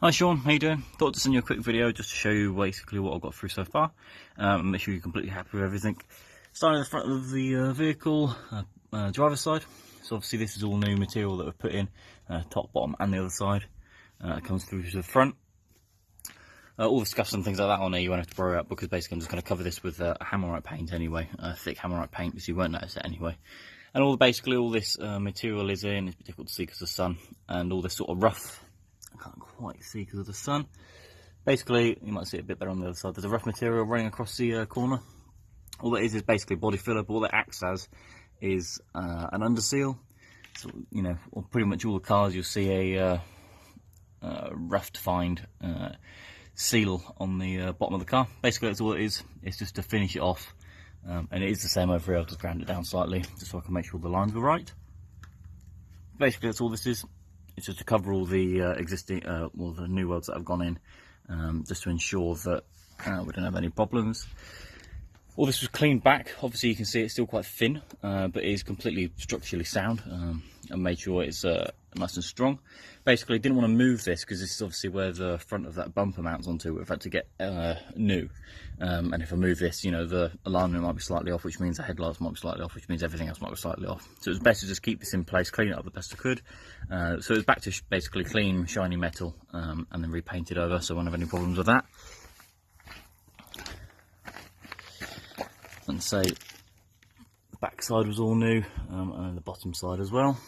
Hi Sean, how you doing? Thought to send you a quick video just to show you basically what I've got through so far. Make sure you're completely happy with everything. Starting at the front of the vehicle, driver's side. So obviously this is all new material that we've put in, top, bottom and the other side. It comes through to the front. All the scuffs and things like that on there you won't have to worry about, because basically I'm just going to cover this with hammerite paint anyway, thick hammerite paint, so you won't notice it anyway. And basically all this material is in, it's difficult to see because of the sun, and all this sort of rough, I can't quite see because of the sun. Basically, you might see it a bit better on the other side. There's a rough material running across the corner. All that is basically body filler, but all it acts as is an underseal. So, you know, on pretty much all the cars you'll see a rough defined seal on the bottom of the car. Basically that's all it is. It's just to finish it off. And it is the same over here. I'll just ground it down slightly just so I can make sure the lines are right. Basically that's all this is. It's just to cover all the existing, well, the new welds that have gone in, just to ensure that we don't have any problems. All this was cleaned back. Obviously you can see it's still quite thin, but it is completely structurally sound, and made sure it's nice and strong. Basically didn't want to move this because this is obviously where the front of that bumper mounts onto. We've had to get new, and if I move this, you know, the alignment might be slightly off, which means the headlights might be slightly off, which means everything else might be slightly off. So it was best to just keep this in place, clean it up the best I could. So it's back to basically clean, shiny metal, and then repaint it over, so I won't have any problems with that. And say the back side was all new, and the bottom side as well.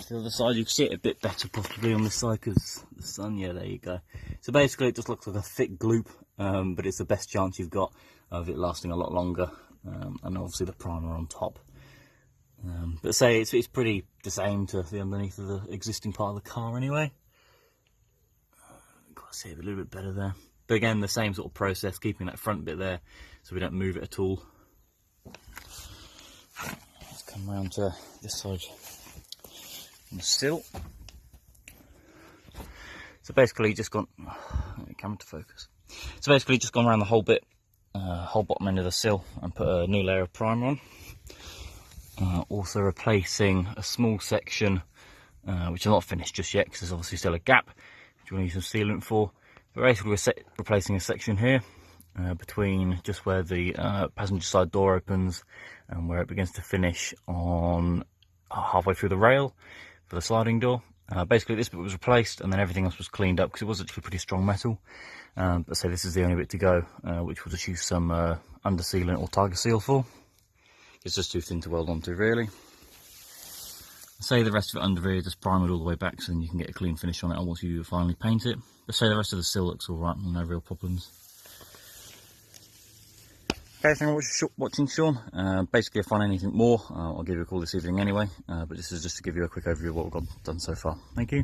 The other side, you can see it a bit better possibly on this side because the sun. Yeah, there you go. So basically it just looks like a thick gloop, but it's the best chance you've got of it lasting a lot longer, and obviously the primer on top. But say it's pretty the same to the underneath of the existing part of the car anyway. Got to see it a little bit better there, but again the same sort of process, keeping that front bit there so we don't move it at all. Let's come round to this side. Still, so basically just gone, camera to focus. So basically just gone around the whole bit, whole bottom end of the sill, and put a new layer of primer on. Also replacing a small section, which is not finished just yet because there's obviously still a gap which we'll need some sealant for. But basically we're replacing a section here between just where the passenger side door opens and where it begins to finish on halfway through the rail for the sliding door. Basically this bit was replaced and then everything else was cleaned up because it was actually pretty strong metal. But so this is the only bit to go, which we'll just use some under sealant or tiger seal for. It's just too thin to weld onto really. Say the rest of it under here just prime it all the way back, so then you can get a clean finish on it once you finally paint it. But say the rest of the seal looks alright, no real problems. Okay, thanks for watching, Sean. Basically, if I find anything more, I'll give you a call this evening anyway. But this is just to give you a quick overview of what we've done so far. Thank you.